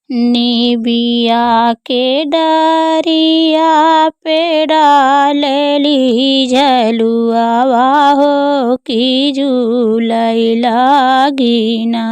निबिया के डरिया पे डालली झलुआवा हो कि झूलई लागिना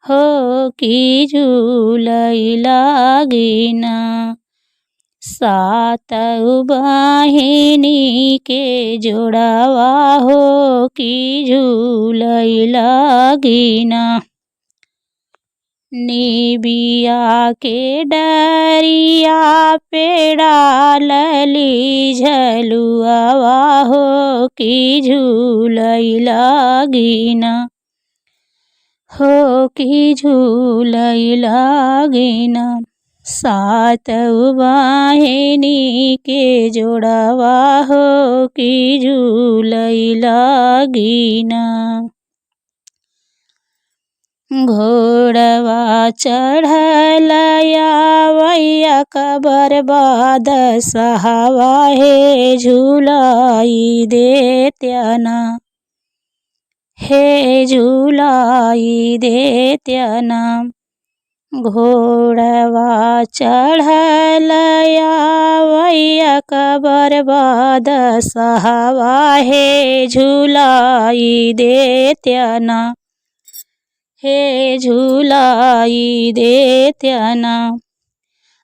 हो कि झूलई लागिना। सातु बहिनी के जोड़ावा हो कि झूलई लागिना। निबिया के डरिया पे डालली झलुआवा हो कि झूलई लागिना हो कि झूलई लागिना। सातु बहिनी के जोड़ावा हो कि झूलई लागिना। घोड़वा चढ़लया वैया कबर बाद सहावा हे झूलाई देत्याना हे झूलाई देत्याना। घोड़वा चढ़लया वैया कबर बाद सहावा हे झूलाई देत्याना हे झूलाई देत्याना।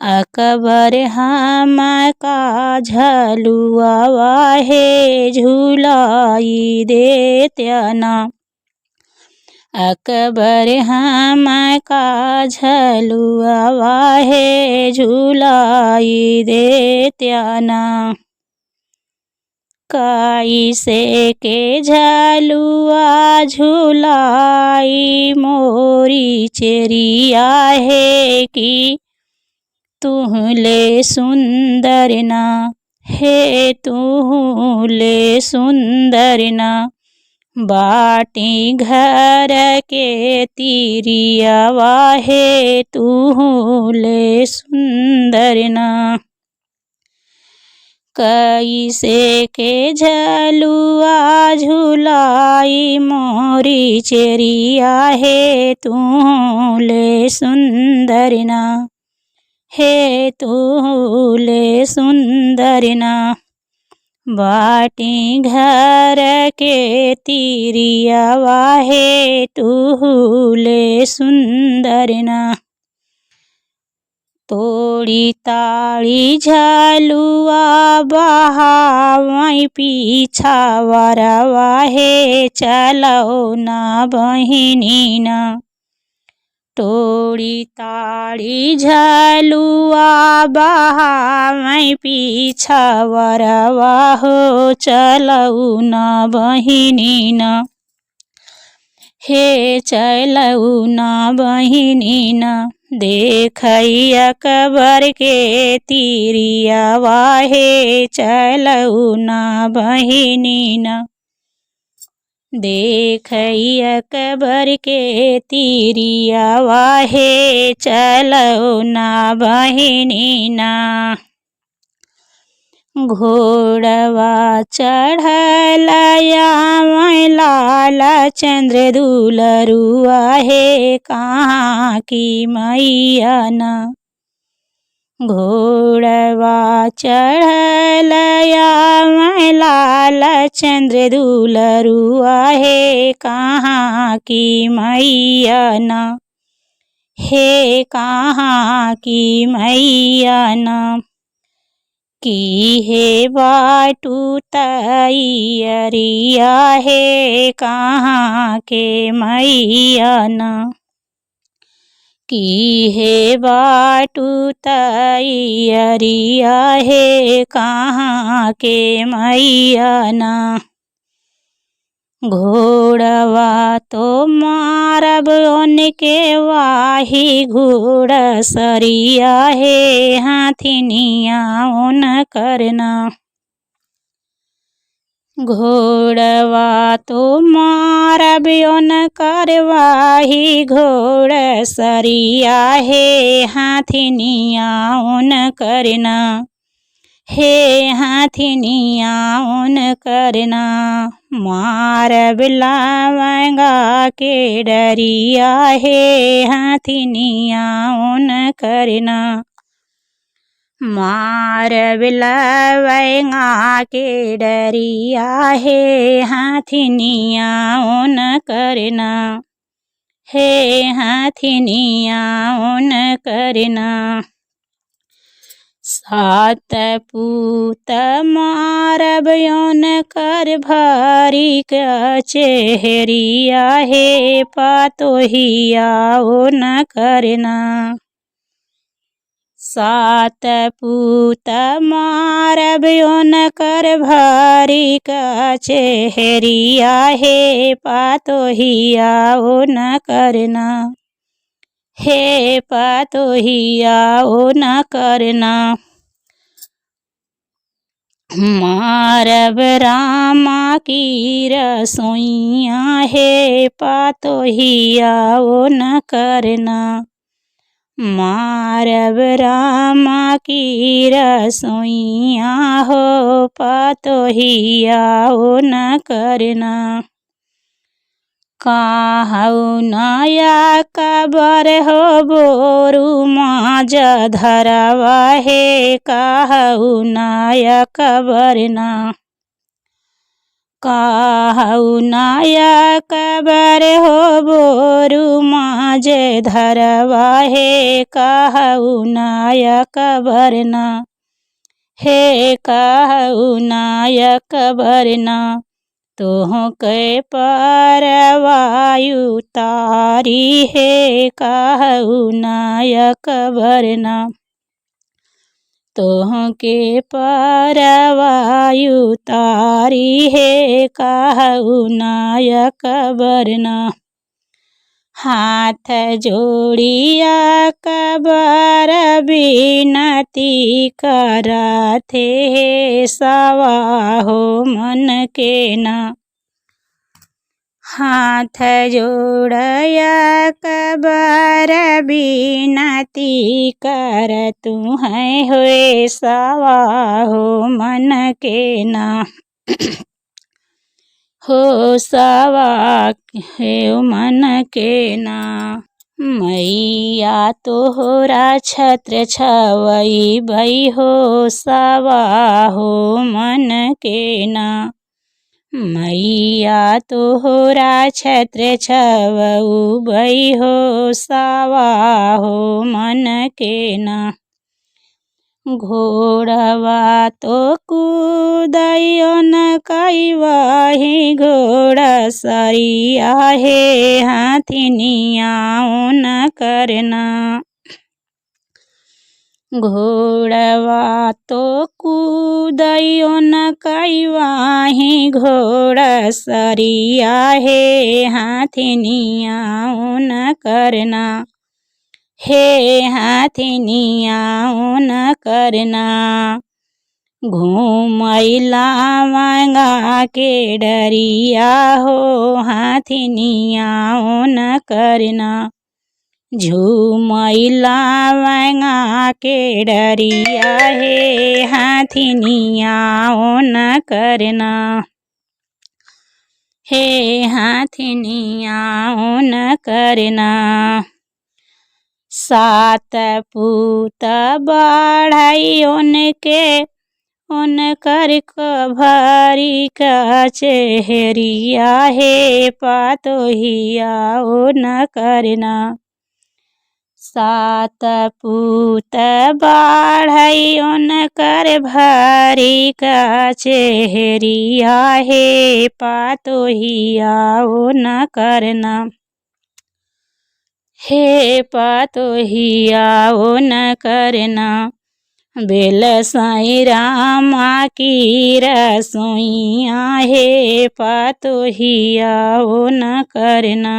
अकबर हम का झलुआवा हे झूलाई देत्याना। अकबर हम का झलुआवा हे झूलाई देत्याना। कैसे के झलुआ झूलाई मोरी चेरिया है कि तुहले सुंदर ना हे तुहले सुंदर ना। बाटी घर के तिरियावा हे तुहले सुंदर ना। कैसे के झलुआ झूलाई मोरी चेरिया हे तुहले सुंदर ना हे तुहले सुंदर ना। बाटी घर के तिरियावा हे तुहले सुंदर ना। तोड़ी ताड़ी झलुआ बहावई पीछा वरवा हे चलो ना बहिनी ना। तोड़ी ताड़ी झलुआ बहावई पीछा वरवा हो चलो ना बहिनी ना हे चलो ना बहिनी ना। देखई अकबर के तिरियावा हे चलो ना बहिनी ना। देखई अकबर के तिरियावा हे चलो ना बहिनी ना। घोड़वा चढ़लया लाल चंद्र दुलरुआ हे कहाँ की मैया ना। घोड़वा चढ़लया लाल चंद्र दुलरुआ हे कहाँ की मैया ना हे कहाँ की मैया ना। की हे बाटू तैयरिया हे कहाँ के मैया ना। की हे बाटू तैयरिया हे कहाँ के मैया ना। घोड़वा तो मारब उनके वाही घोड़ सरिया हे हाथिनिया उन करना। घोड़वा तो मारब उन करवाही घोड़ सरिया हे हाथिनिया उन करना। हे हाथिनिया उन करना, मार बिलावंगा के डरिया, हे हाथिनिया उन करना, मार बिलावंगा के डरिया, हे हाथिनिया उन करना, हे हाथिनिया उन करना। सात पूत मारब यौन कर भारी का चेहरिया, हे पातोहिया ओ न करना, सात पूत मारब यौन कर भारी का चेहरिया, हे पातोहिया ओ न करना, हे पातोहिया ओ न करना। मारब रामा की रसोइया, हे पातोहिया ओ न करना, मारब रामा की रसोइया, हो पातोहिया ओ न करना। काहु नया कबर हो बोरू माज धरवा, हे काहु नया कबर ना, काहु नया कबर हो बोरू माज धरवा, हे काहु नया कबर ना, हे काहु नया कबर ना। तोह के परवायु तारी, हे काहु नया कबर ना, तोह के परवायु तारी, हे काहु नया कबर ना। हाथ जोड़िया कबर बिनती करथे, हे सवा हो मन के ना, हाथ जोड़या कबर बिनती करतु हैं, होए सवा हो मन के ना, हो सवा हे मन के ना। मैया तोहरा छत्र छवई भई, हो सवा हो मन के ना, मैया तोहरा छत्र छवऊ भई, हो सवा हो मन के ना। घोड़वा तो कूदयो न कैवाही घोड़ा सरिया, हे हाथिनिया न करना, घोड़वा तो कूदयो न कैवाही घोड़ा सरिया, हे हाथिनिया न करना, हे हाथिनिया न करना। घूमैला मांगा के डरिया, हो हाथिनिया न करना, झूमैला मांगा के डरिया, हे हाथिनिया न करना, हे हाथिनिया न करना। सात पूत बढ़ाई उनके उनकर भारी का चेहरिया, हे पातोहिया ओ न करना, सात पूत बढ़ाई उनकर भारी का चेहरिया, हे पातोहिया ओ न करना, हे पातोहिया ओ न करना। बेल साई रामा की रसोइया, हे पातोहिया ओ न करना,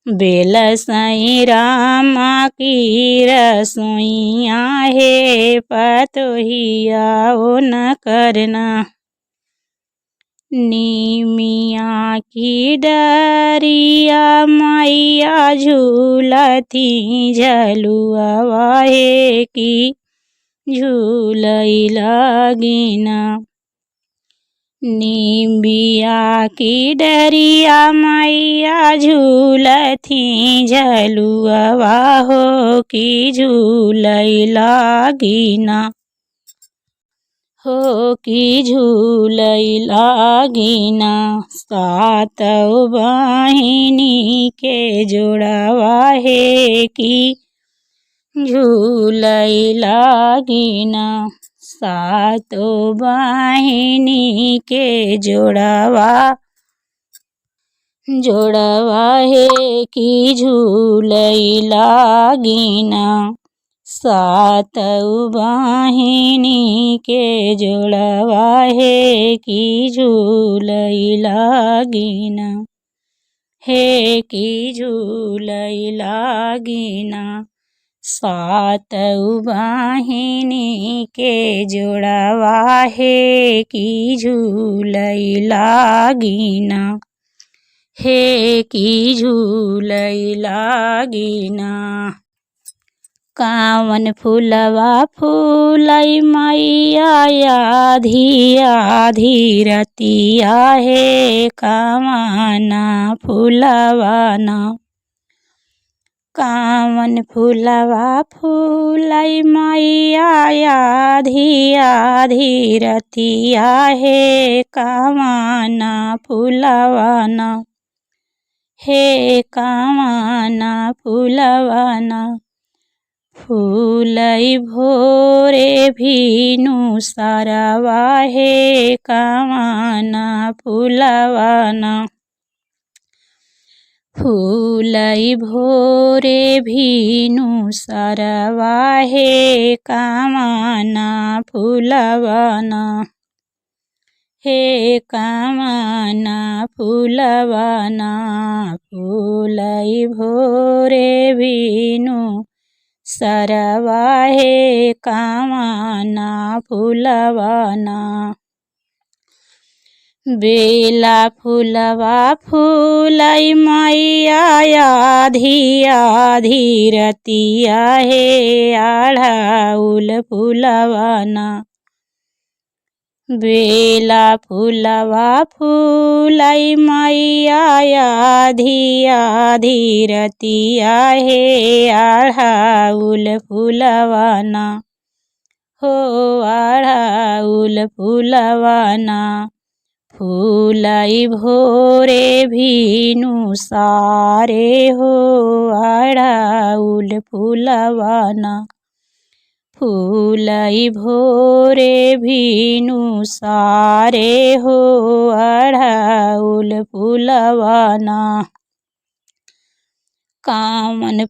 बेल साई रामा की रसोइया, हे पातोहिया ओ न करना। नीमिया की डरिया मैया झूलती झलुआ, हे की झूलै लागिना। निम्बिया की डरिया मैया झूलथी झलुआ हो की झूलै लागिना। हो की झूलै लागिना। सातौ बहिनी के जोड़वा हे की झूलै लागिना। सातो बहिनी के जोड़वा हे की झूलै लागिना। सातौ बहिनी के जोड़वा हे की झूलै लागिना। हे की झूलै लागिना। सातौ बहिनी के जोड़वा हे की झूलै लागिना। हे की झूलै लागिना। कावन फूलवा फूलै मैया आधी आधी रतिया हे कावना फूलवा ना। कावन फूलवा फूलै मैया आधी आधी रतिया हे कावना फूलवा ना। हे कावना फूलवा ना। फूलै भोरे भीनु सारवा हे कावना फूलवा ना। फूलै भोरे भीनु सारवा हे कावना फूलवा ना। हे कावना फूलवा ना। फूलै भोरे भीनु सारवा हे कावना फूलवा ना। बेला फूलवा फूलै मैया आधी आधी रतिया हे अढ़ाउल फूलवा ना। बेला फूलवा फूलै मैया आधी आधी रतिया हे अढ़ाउल फूलवा ना। हो अढ़ाउल फूलवा ना। फूलै भोरे भीनु सारे हो अढ़ाउल फूलवा ना। फूलै भोरे भीनु सारे हो अढ़ाउल फूलवा ना। कावन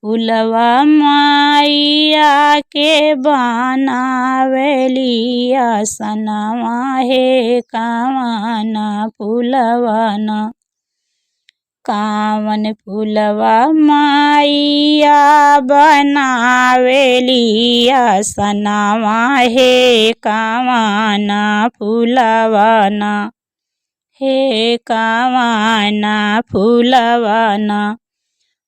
फूलवा मैया के बनावेली आसनवा हे कावना फूलवा ना। कावन फूलवा मैया बनावेली आसनवा हे कावना फूलवा ना। हे कावना फूलवा ना।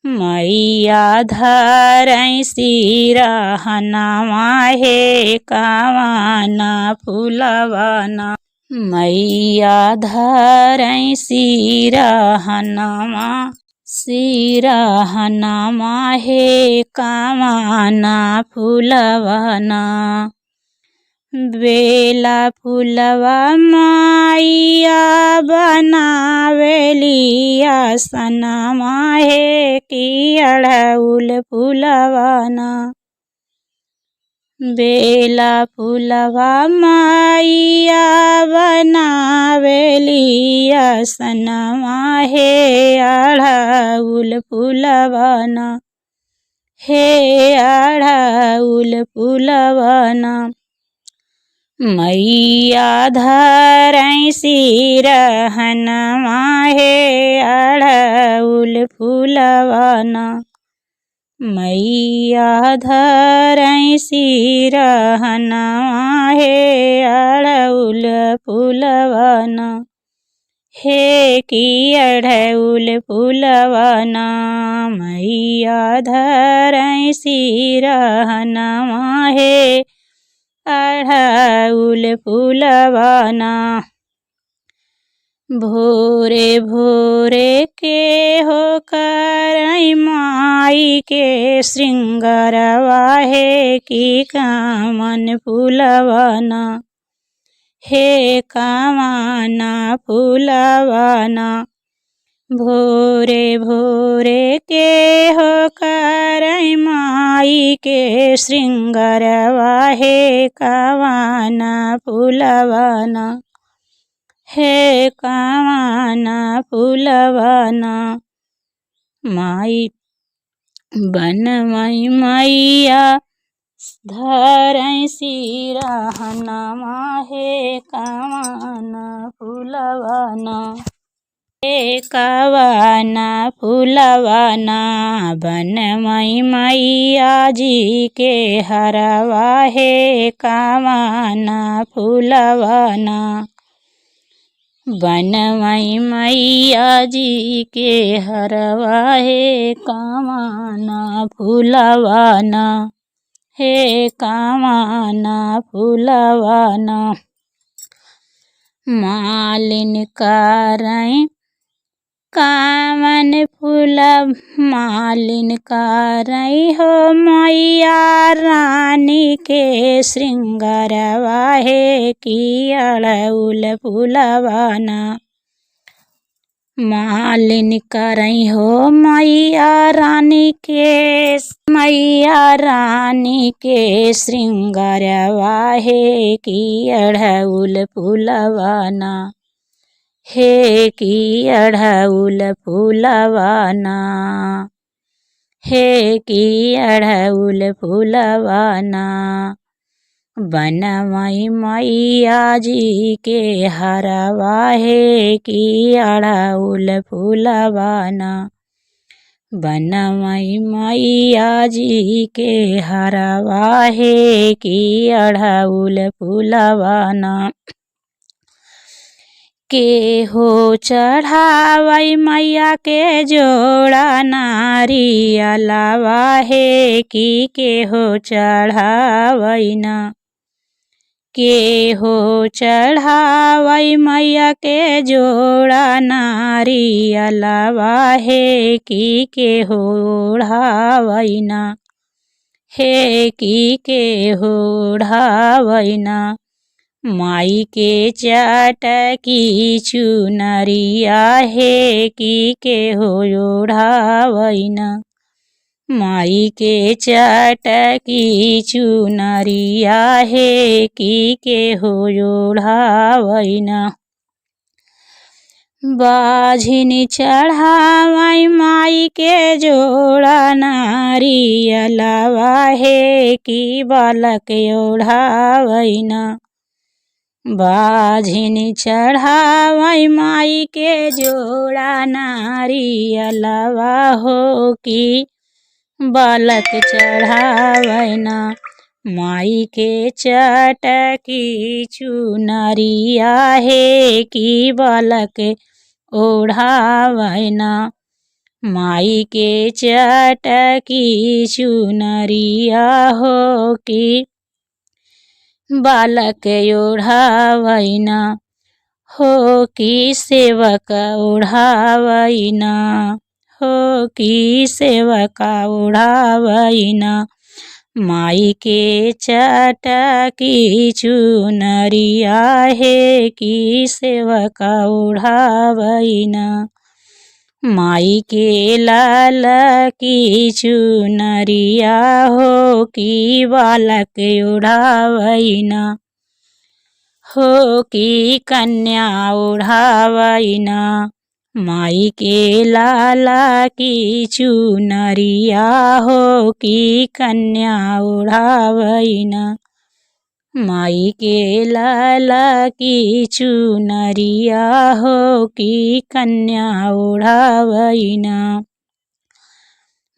मैया धरै सिरहनवा हे कावना फूलवा ना। मैया धरै सिरहनवा हे कावना फूलवा ना। बेला फूलवा मैया बनावेली आसनवा हे की अढ़ाउल फूलवा ना। बेला फूलवा मैया बनावेली आसनवा हे अढ़ाउल फूलवा ना। हे अढ़ाउल फूलवा ना। मैया धरै सिरहनवा हे अढ़ाउल फूलवा ना। मैया धरै सिरहनवा हे अढ़ाउल फूलवा ना। हे की अढ़उल फुलवाना मैया धरई सिरहनमा हे अढ़उल फुलवाना। भोरे भोरे के हो करई माई के श्रृंगारवा हे की कामन फुलवाना हे कामना फुलवाना। भोरे भोरे के हो करई माई के श्रृंगारवा हे कामना फुलवाना हे कामना फुलवाना। माई बनमई मैया धरई सिरहनमा हे कामना फुलवाना हे कामना फुलवाना। बनमई मैया जी के हरवा हे कामना फुलवाना। बनमई मैया जी के हरवा हे कामना फुलवाना हे कामना फुलवाना। मालिन करई कामन फूल मालिन करई हो मैया रानी के श्रृंगारवा हे की अढ़उल फुलवाना। मालिन करई हो मैया रानी के श्रृंगारवा हे की अढ़उल फुलवाना हे की अढ़उल फुलवाना हे की अढ़उल फुलवाना। बनमई मैया जी के हरवा हे की अढ़उल फुलवाना। बनमई मैया जी के हरवा हे की अढ़उल फुलवाना। के हो चढ़ावई मैया के जोड़ा नारियलवा हे की के हो चढ़ावईना। के हो चढ़ावई मैया के जोड़ा नारियलवा हे की के हो ओढ़ावईना हे की के हो ओढ़ावईना। माई के चटकी चुनरिया हे की के हो ओढ़ावईना। माई के चटकी चुनरिया हे की के हो ओढ़ावईना। बाझिनी चढ़ावई माई के जोड़ा नारियलवा हे की बालक ओढ़ावईना। बाझिनी चढ़ावई माई के जोड़ा नारियलवा हो की बालक चढ़ावईना। माई के चटकी चुनरिया हे की बालक ओढ़ावईना। माई के चटकी चुनरिया हो की बालक ओढ़ावईना हो की सेवक ओढ़ावईना हो की सेवक ओढ़ावईना। माई के चटकी चुनरिया हे की सेवक ओढ़ावईना। माई के लाल की चुनरिया हो की बालक ओढ़ावईना हो की कन्या ओढ़ावईना। माई के लाल की चुनरिया हो की कन्या ओढ़ावईना। माई के लाल की चुनरिया हो की कन्या ओढ़ावईना।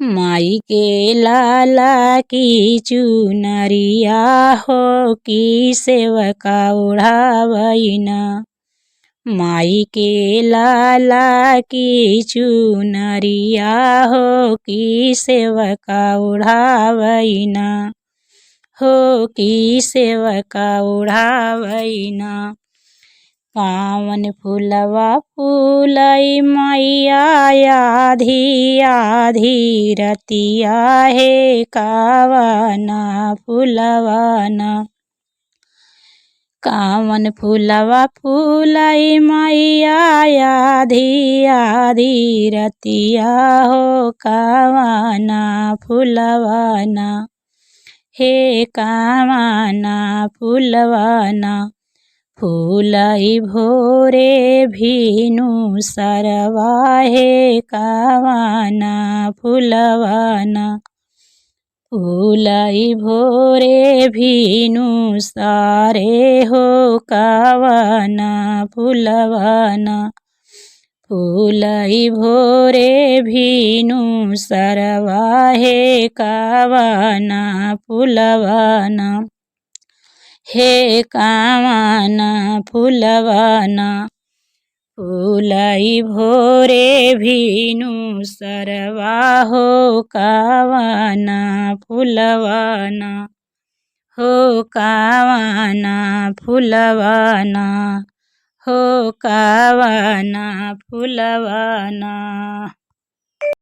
माई के लाल की चुनरिया हो की सेवक ओढ़ावईना। माई के लाला की चुनरिया हो की सेवका उड़ावैना हो की सेवका उड़ावैना। कावन फूलवा फूलई मैया आधी आधी रतिया हे कावना फूलवाना। कावन फूलवा फूलई मैया आधी आधी रतिया हो कावना फूलवाना हे कावना फूलवाना। फूलई भोरे भीनु सरवा हे कावना फूलवाना। फूलई भोरे भीनु सारे हो कावना फूलवाना। फूलई भोरे भीनु सरवा हे कावना फूलवाना हे कावना फूलवाना। फूलई भोरे भीनु सरवा हो कावना फूलवाना हो कावना फूलवाना हो कावना फूलवाना।